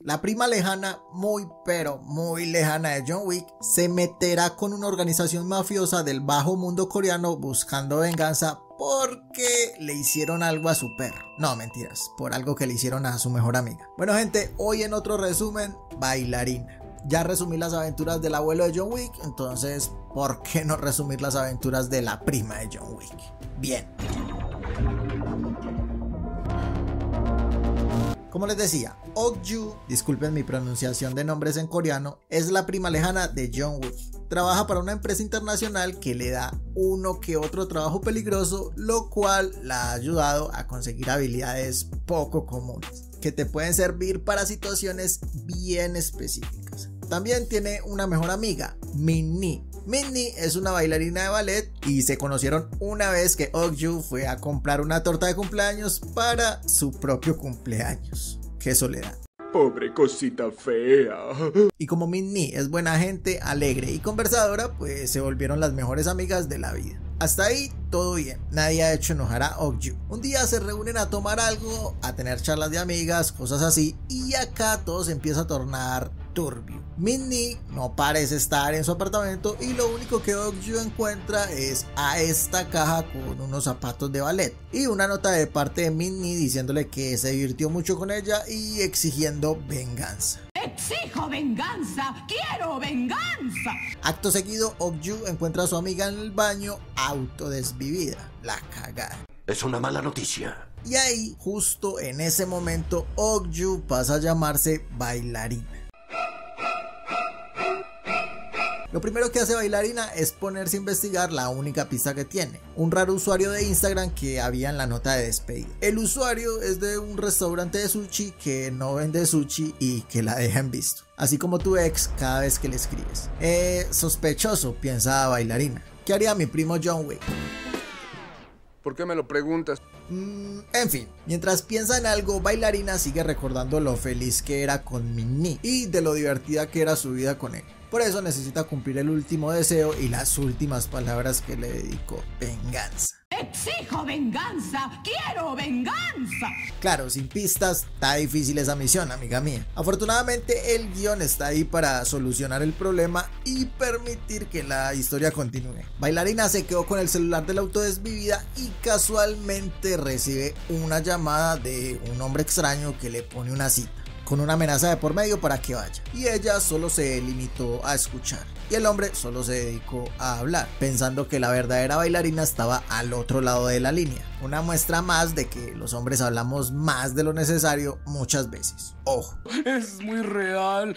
La prima lejana, muy pero muy lejana de John Wick, se meterá con una organización mafiosa del bajo mundo coreano buscando venganza porque le hicieron algo a su perro. No, mentiras, por algo que le hicieron a su mejor amiga. Bueno gente, hoy en otro resumen, Bailarina. Ya resumí las aventuras del abuelo de John Wick, entonces ¿por qué no resumir las aventuras de la prima de John Wick? Bien. Como les decía, Ok-Yu, disculpen mi pronunciación de nombres en coreano, es la prima lejana de John Wick. Trabaja para una empresa internacional que le da uno que otro trabajo peligroso, lo cual la ha ayudado a conseguir habilidades poco comunes, que te pueden servir para situaciones bien específicas. También tiene una mejor amiga, Min-Ni. Min-Ni es una bailarina de ballet y se conocieron una vez que Ok-Yu fue a comprar una torta de cumpleaños para su propio cumpleaños. ¡Qué soledad! Pobre cosita fea. Y como Min-Ni es buena gente, alegre y conversadora, pues se volvieron las mejores amigas de la vida. Hasta ahí todo bien, nadie ha hecho enojar a Ok-Yu. Un día se reúnen a tomar algo, a tener charlas de amigas, cosas así, y acá todo se empieza a tornar turbio. Min-Ni no parece estar en su apartamento y lo único que Ok-Yu encuentra es a esta caja con unos zapatos de ballet y una nota de parte de Min-Ni diciéndole que se divirtió mucho con ella y exigiendo venganza. ¡Exijo venganza! ¡Quiero venganza! Acto seguido, Ok-Yu encuentra a su amiga en el baño autodesvivida. La cagada. Es una mala noticia. Y ahí, justo en ese momento, Ok-Yu pasa a llamarse Bailarina. Lo primero que hace Bailarina es ponerse a investigar la única pista que tiene, un raro usuario de Instagram que había en la nota de despedida. El usuario es de un restaurante de sushi que no vende sushi y que la deja en visto, así como tu ex cada vez que le escribes. Sospechoso, piensa Bailarina. ¿Qué haría mi primo John Wick? ¿Por qué me lo preguntas? En fin, mientras piensa en algo, Bailarina sigue recordando lo feliz que era con Min-Ni y de lo divertida que era su vida con él. Por eso necesita cumplir el último deseo y las últimas palabras que le dedicó: venganza. ¡Exijo venganza! ¡Quiero venganza! Claro, sin pistas está difícil esa misión, amiga mía. Afortunadamente el guión está ahí para solucionar el problema y permitir que la historia continúe. Bailarina se quedó con el celular de la autodesvivida y casualmente recibe una llamada de un hombre extraño que le pone una cita, con una amenaza de por medio para que vaya, y ella solo se limitó a escuchar y el hombre solo se dedicó a hablar, pensando que la verdadera Bailarina estaba al otro lado de la línea. Una muestra más de que los hombres hablamos más de lo necesario muchas veces. Ojo, Es muy real.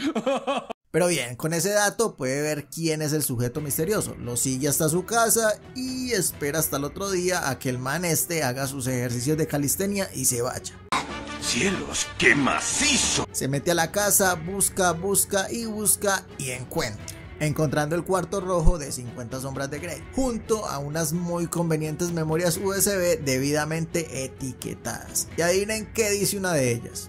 pero bien, con ese dato puede ver quién es el sujeto misterioso, lo sigue hasta su casa y espera hasta el otro día a que el man haga sus ejercicios de calistenia y se vaya. ¡Cielos, qué macizo! Se mete a la casa, busca y encuentra, encontrando el cuarto rojo de 50 sombras de Grey, junto a unas muy convenientes memorias USB debidamente etiquetadas. Y adivinen qué dice una de ellas.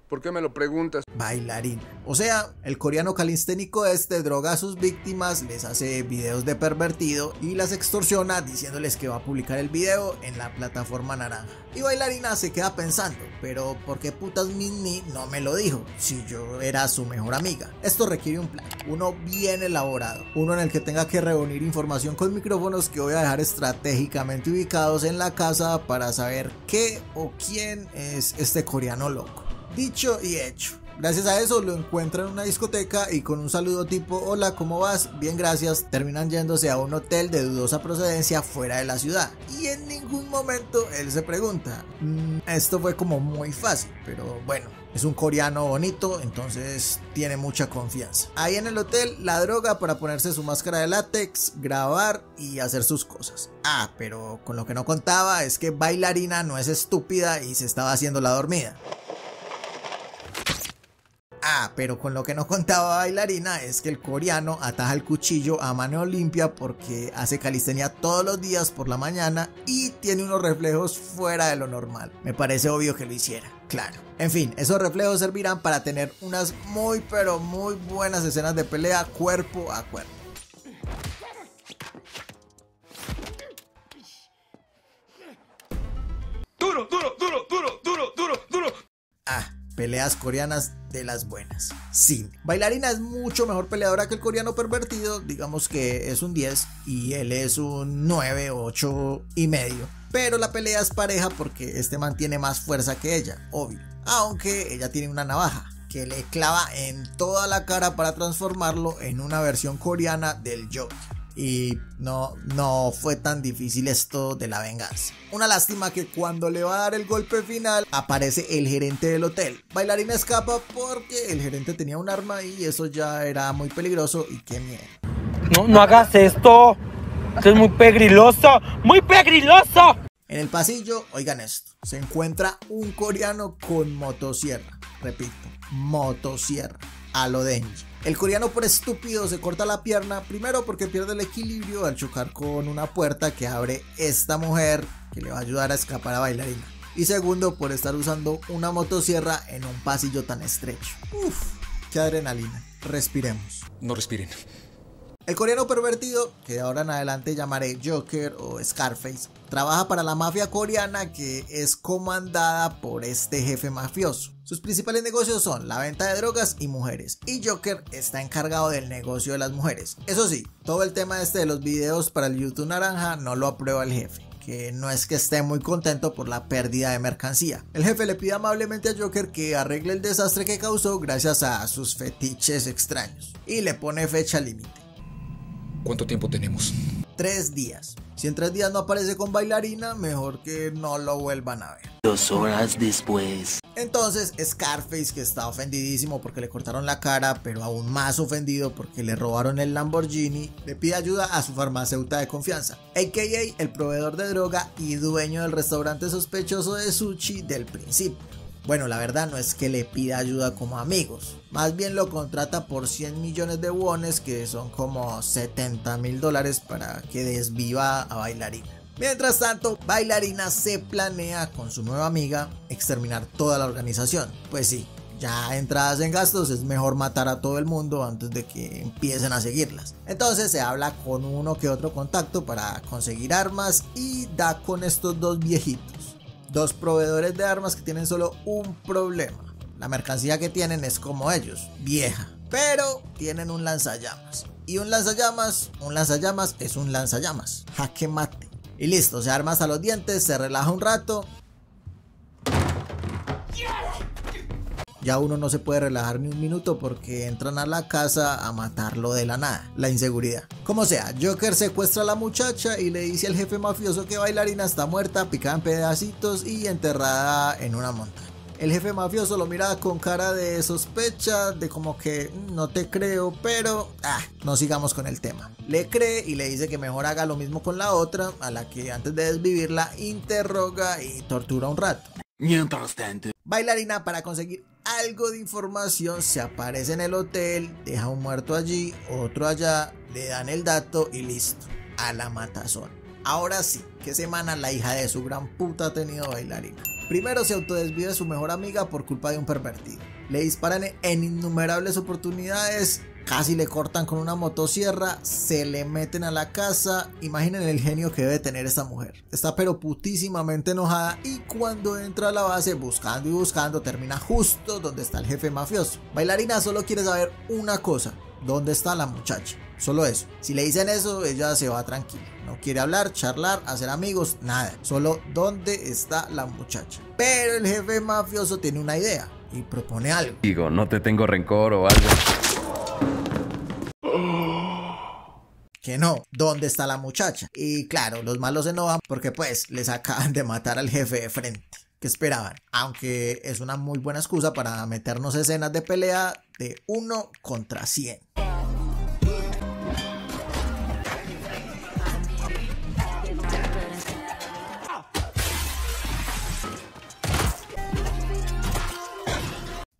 ¿Por qué me lo preguntas? Bailarina. O sea, el coreano calisténico droga a sus víctimas, les hace videos de pervertido y las extorsiona diciéndoles que va a publicar el video en la plataforma naranja. Y Bailarina se queda pensando, pero ¿por qué putas Min-Ni no me lo dijo si yo era su mejor amiga? Esto requiere un plan, uno bien elaborado, uno en el que tenga que reunir información con micrófonos que voy a dejar estratégicamente ubicados en la casa para saber qué o quién es este coreano loco. Dicho y hecho. Gracias a eso lo encuentran en una discoteca y con un saludo tipo hola, ¿cómo vas? Bien, gracias, terminan yéndose a un hotel de dudosa procedencia fuera de la ciudad. Y en ningún momento él se pregunta, esto fue como muy fácil, pero bueno, es un coreano bonito, entonces tiene mucha confianza. Ahí en el hotel la droga para ponerse su máscara de látex, grabar y hacer sus cosas. Pero con lo que no contaba es que Bailarina no es estúpida y se estaba haciendo la dormida. Pero con lo que no contaba Bailarina es que el coreano ataja el cuchillo a mano limpia porque hace calistenia todos los días por la mañana y tiene unos reflejos fuera de lo normal. Me parece obvio que lo hiciera, claro. En fin, esos reflejos servirán para tener unas muy pero muy buenas escenas de pelea cuerpo a cuerpo. peleas coreanas de las buenas. Sí, Bailarina es mucho mejor peleadora que el coreano pervertido, digamos que es un 10 y él es un 9, 8 y medio. Pero la pelea es pareja porque este man tiene más fuerza que ella, obvio. Aunque ella tiene una navaja que le clava en toda la cara para transformarlo en una versión coreana del Joker. Y no fue tan difícil esto de la venganza. Una lástima que cuando le va a dar el golpe final aparece el gerente del hotel. Bailarina escapa porque el gerente tenía un arma y eso ya era muy peligroso y qué miedo. No hagas esto, es muy pegriloso, muy pegriloso. En el pasillo, oigan esto, se encuentra un coreano con motosierra. Repito, motosierra, a lo Denji. El coreano por estúpido se corta la pierna, primero porque pierde el equilibrio al chocar con una puerta que abre esta mujer que le va a ayudar a escapar a Bailarina. Y segundo por estar usando una motosierra en un pasillo tan estrecho. Uff, qué adrenalina. Respiremos. No respiren. El coreano pervertido, que de ahora en adelante llamaré Joker o Scarface, trabaja para la mafia coreana que es comandada por este jefe mafioso. Sus principales negocios son la venta de drogas y mujeres, y Joker está encargado del negocio de las mujeres. Eso sí, todo el tema de los videos para el YouTube naranja no lo aprueba el jefe, que no es que esté muy contento por la pérdida de mercancía. El jefe le pide amablemente a Joker que arregle el desastre que causó gracias a sus fetiches extraños, y le pone fecha límite. ¿Cuánto tiempo tenemos? 3 días. Si en 3 días no aparece con Bailarina, mejor que no lo vuelvan a ver. 2 horas después. Entonces Scarface, que está ofendidísimo porque le cortaron la cara, pero aún más ofendido porque le robaron el Lamborghini, le pide ayuda a su farmacéutica de confianza, a.k.a. el proveedor de droga y dueño del restaurante sospechoso de sushi del principio. Bueno, la verdad no es que le pida ayuda como amigos, más bien lo contrata por 100 millones de wones, que son como $70.000, para que desviva a Bailarina. Mientras tanto, Bailarina se planea con su nueva amiga exterminar toda la organización. Pues sí, ya entradas en gastos es mejor matar a todo el mundo antes de que empiecen a seguirlas. Entonces se habla con uno que otro contacto para conseguir armas y da con estos dos viejitos. 2 proveedores de armas que tienen solo un problema. La mercancía que tienen es como ellos, vieja, pero tienen un lanzallamas. Y un lanzallamas es un lanzallamas. Jaque mate. Y listo, se arma hasta los dientes, se relaja un rato. Ya uno no se puede relajar ni un minuto porque entran a la casa a matarlo de la nada. La inseguridad. Como sea, Joker secuestra a la muchacha y le dice al jefe mafioso que Bailarina está muerta, picada en pedacitos y enterrada en una montaña. El jefe mafioso lo mira con cara de sospecha, de como que no te creo, pero no sigamos con el tema. Le cree y le dice que mejor haga lo mismo con la otra, a la que antes de desvivirla interroga y tortura un rato. Mientras tanto, Bailarina, para conseguir algo de información, se aparece en el hotel, deja un muerto allí, otro allá, le dan el dato y listo, a la matazón. Ahora sí, ¿qué semana la hija de su gran puta ha tenido Bailarina? Primero se autodesvive de su mejor amiga por culpa de un pervertido. Le disparan en innumerables oportunidades, casi le cortan con una motosierra, se le meten a la casa. Imaginen el genio que debe tener esta mujer. Está pero putísimamente enojada y cuando entra a la base buscando y buscando termina justo donde está el jefe mafioso. Bailarina solo quiere saber una cosa: ¿dónde está la muchacha? Solo eso. Si le dicen eso, ella se va tranquila. No quiere hablar, charlar, hacer amigos, nada. Solo dónde está la muchacha. Pero el jefe mafioso tiene una idea y propone algo. Digo, no te tengo rencor o algo. Que no, ¿dónde está la muchacha? Y claro, los malos se enojan porque pues les acaban de matar al jefe de frente. ¿Qué esperaban? Aunque es una muy buena excusa para meternos escenas de pelea de 1 contra 100.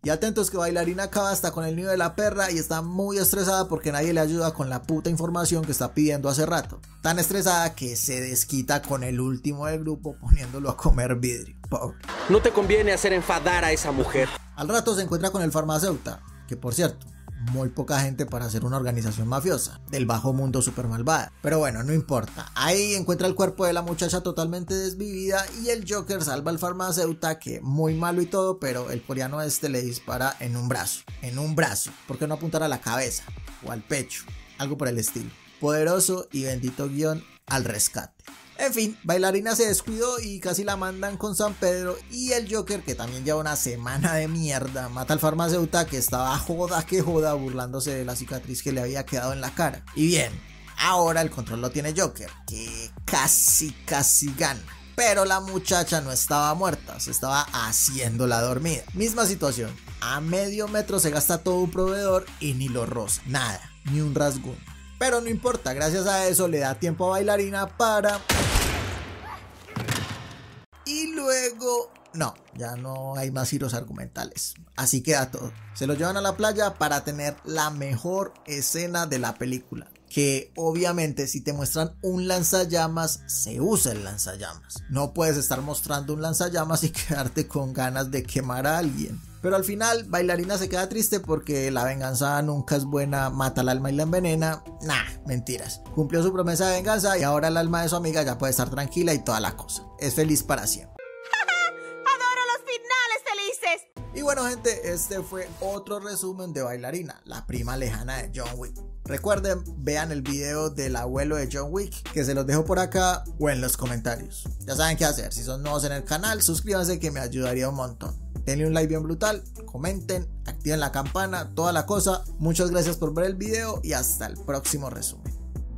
Y atentos que Bailarina acaba hasta con el nido de la perra y está muy estresada porque nadie le ayuda con la puta información que está pidiendo hace rato. Tan estresada que se desquita con el último del grupo poniéndolo a comer vidrio. Pobre. No te conviene hacer enfadar a esa mujer. Al rato se encuentra con el farmacéutico, que por cierto, muy poca gente para hacer una organización mafiosa, del bajo mundo super malvada. Pero bueno, no importa. Ahí encuentra el cuerpo de la muchacha totalmente desvivida y el Joker salva al farmacéutico, que muy malo y todo, pero el coreano este le dispara en un brazo. ¿Por qué no apuntar a la cabeza o al pecho? Algo por el estilo. Poderoso y bendito guión al rescate. En fin, Bailarina se descuidó y casi la mandan con San Pedro, y el Joker, que también lleva una semana de mierda, mata al farmacéutico que estaba joda que joda burlándose de la cicatriz que le había quedado en la cara. Y bien, ahora el control lo tiene Joker, que casi gana. Pero la muchacha no estaba muerta, se estaba haciendo la dormida. Misma situación, a medio metro se gasta todo un proveedor y ni lo roza, nada, ni un rasguño. Pero no importa, gracias a eso le da tiempo a Bailarina para... Y luego... No, ya no hay más giros argumentales. Así queda todo. Se lo llevan a la playa para tener la mejor escena de la película. Que obviamente si te muestran un lanzallamas, se usa el lanzallamas. No puedes estar mostrando un lanzallamas y quedarte con ganas de quemar a alguien. Pero al final Bailarina se queda triste porque la venganza nunca es buena, mata al alma y la envenena. Nah, mentiras. Cumplió su promesa de venganza y ahora el alma de su amiga ya puede estar tranquila y toda la cosa. Es feliz para siempre. ¡Adoro los finales felices! Y bueno gente, este fue otro resumen de Bailarina, la prima lejana de John Wick. Recuerden, vean el video del abuelo de John Wick, que se los dejo por acá o en los comentarios. Ya saben qué hacer, si son nuevos en el canal, suscríbanse que me ayudaría un montón. Denle un like bien brutal, comenten, activen la campana, toda la cosa. Muchas gracias por ver el video y hasta el próximo resumen.